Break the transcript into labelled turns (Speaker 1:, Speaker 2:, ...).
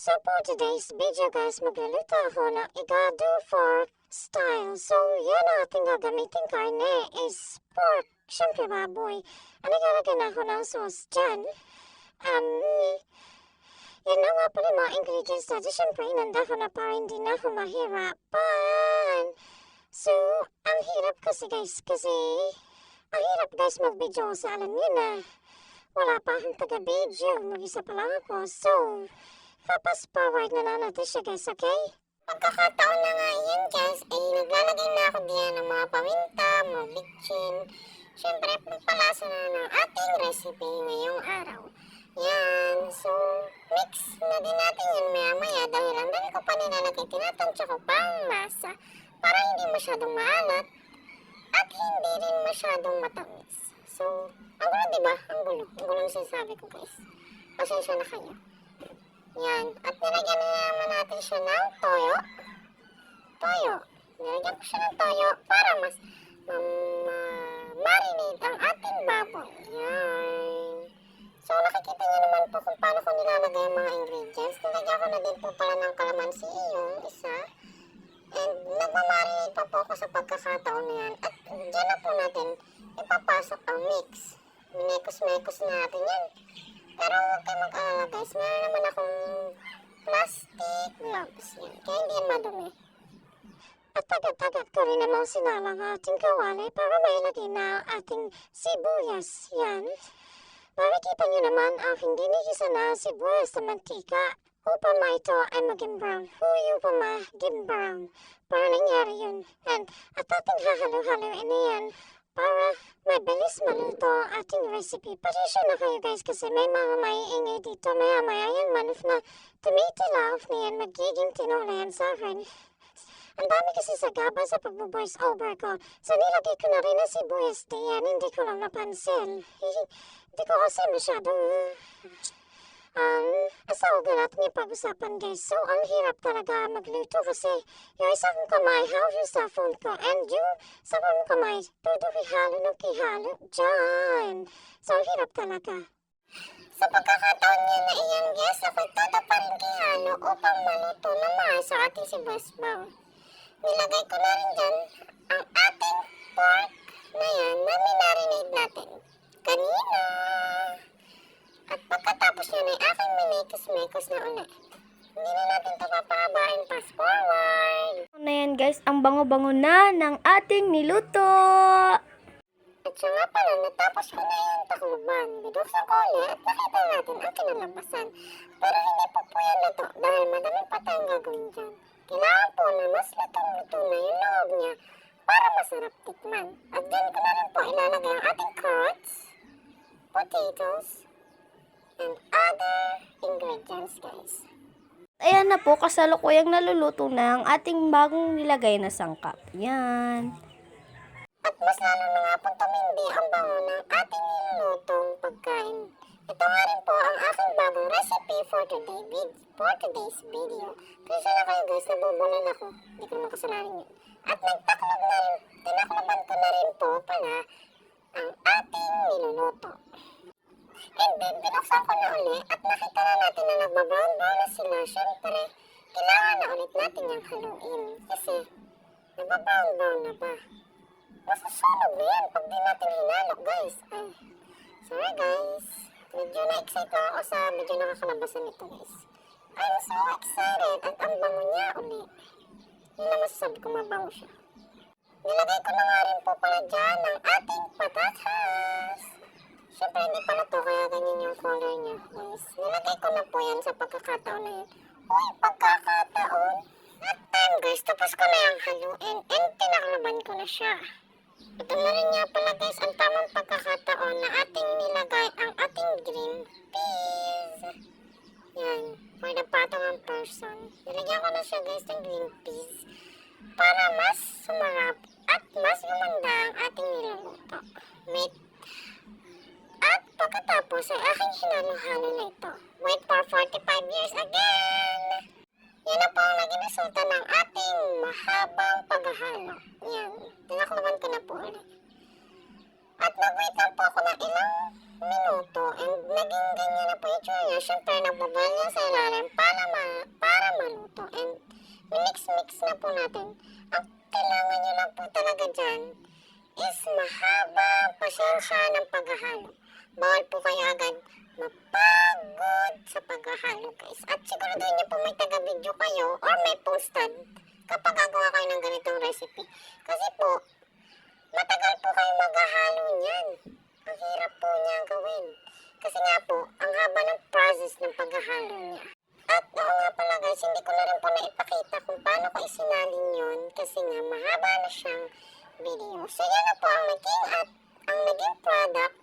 Speaker 1: So for today's video guys, magluluto ako ng igado for style. So yan ang ating gagamitin karne is pork, syempre baboy. Ang ilalagay na ako ng sauce dyan. Yan na nga pala mga ingredients natin. Syempre inanda ko na para hindi na ako mahirapan. So ang hirap kasi guys, ang hirap guys mag-video sa alam nyo na wala pa akong taga-video. Mag-isa pa lang ako. So fast forward na lang natin siya guys, okay? Pagkakataon na nga yan guys, ay naglalagay na ako diyan ng mga paminta, mga bitchin. Siyempre, pagpalasa na ng ating recipe ngayong araw. Yan, so mix na din natin yan maya-maya dahil ang dami ko pa nilalagay, tinatansya ko pang masa para hindi masyadong maalat at hindi rin masyadong matamis. So, ang gulo diba? Ang gulo ang sinasabi ko guys. Pasensya na kayo. Yan. At nilagyan na naman natin siya ng toyo. Nilagyan ko siya ng toyo para mas marinate ang ating baboy. Yan. So, nakikita niyo naman po kung paano ko nilalagay ang mga ingredients. Nilagyan ko na din po pala ng kalamansi yung isa. And nagmamarinate pa po ako sa pagkakataon na yan. At dyan na po natin ipapasok ang mix. Minekos-mekos natin yan. Pero huwag kayo mag-alala guys, meron naman akong plastic gloves yan, kaya hindi yan madumi. At agad-agad ko rin naman sinalang ating kawali para mailagay na ating sibuyas yan. Makikita nyo naman ang dinigisa na sibuyas sa mantika upang ito ay maging brown. Upang maging brown para nangyari yun. And at ating hahalo-haloin na yan para mabilis maluto ang ating recipe. Pasensya na kayo guys kasi may mga maiingay dito. Maya-maya yung manok na tumitilaw na yan magiging tinulayan sa akin. Ang dami kasi sa gaba sa pag-voice over ko. So nilagay ko na rin ang sibuyas diyan. Hindi ko lang napansin. Hindi ko kasi masyadong asawa natin yung pag-usapan guys. So ang hirap talaga magluto kasi yung isang kamay hawak yung sa phone ko and yung sa phone kamay todo kihalo ng kihalo dyan. So ang hirap talaga. Sa pagkakataon niya na iyan guys, ako'y todo pa rin kihalo upang maluto na maayos sa ating sibuyas bowl. Nilagay ko na rin dyan ang ating pork na yan na minarinade natin kanina. At pagkatapos yun ay aking minekos-mekos na ulit. Hindi na natin ito papahabain. Fast forward.
Speaker 2: Na yan guys, ang bango-bango na ng ating niluto.
Speaker 1: At siya nga pala, natapos ko na yung takluban. Biduksan ko ulit at nakita natin ang kinalabasan. Pero hindi po po yan luto dahil madami pa tayong gagawin dyan. Kailangan po na mas lutong-luto na yung loob niya para masarap tikman. At dyan ko na rin po ilalagay ang ating carrots, potatoes, and other ingredients guys.
Speaker 2: Ayan na po, kasalukuyang naluluto na ang ating bagong nilagay na sangkap. Yan.
Speaker 1: At mas lalo na nga pong tumindi ang bango ng ating nilulutong pagkain. Ito nga rin po ang aking bagong recipe for today's video. Kasi na kayo guys, nabubulan ako. Hindi ko naman kasalanan yun. At nagtaklog na rin, tinakloban ko na rin po pala ang ating niluluto. And then, binuksan ko na ulit at nakita na natin na nagbabrown na sila. Siyempre, kailangan na ulit natin yung haluin. Kasi, nagbabrown na ba? Masusunog na yan pag di natin hinalo, guys. Ay, sorry guys. Medyo na-excite ako sa medyo nakakalabasan nito, guys. I'm so excited at ang bango niya ulit. Yun na masasabi ko, mabango siya. Nilagay ko na nga rin po pala dyan ang ating patatas. Siyempre hindi pa na to kaya ganyan yung color niya guys. Nilagay ko na po yan sa pagkakataon na yun. Uy, pagkakataon. At time guys, tapos ko na yung haluin and tinakloban ko na siya. Ito na rin nga pala guys ang tamang pagkakataon na ating nilagay ang ating green peas. Yan, for the patungan person. Nilagyan ko na siya guys ng green peas para mas sumarap at mas gumanda ang ating niluluto. At pagkatapos ay aking hinalo-halo na ito. Wait for 45 years again. Yan na po ang naging resulta ng ating mahabang paghahalo. Yan, tinakluban ko na po ulit. At nag-wait lang po ako ng ilang minuto and naging ganyan na po yung tsura niya. Siyempre, nagbabahan niya sa ilalim para mix na po natin. Ang kailangan nyo lang po talaga dyan is mahaba pasensya ng paghahalo. Bawal po kayo agad mapagod sa paghahalo guys. At siguraduhin nyo po may taga-video kayo or may posted kapag gagawa kayo ng ganitong recipe. Kasi po, matagal po kayo maghahalo niyan. Ang hirap po niya gawin. Kasi nga po, ang haba ng process ng paghahalo niya. At oo nga pala guys, hindi ko na rin po naipakita kung paano ko isinalin yun. Kasi nga, mahaba na siyang video. So yan na po ang naging product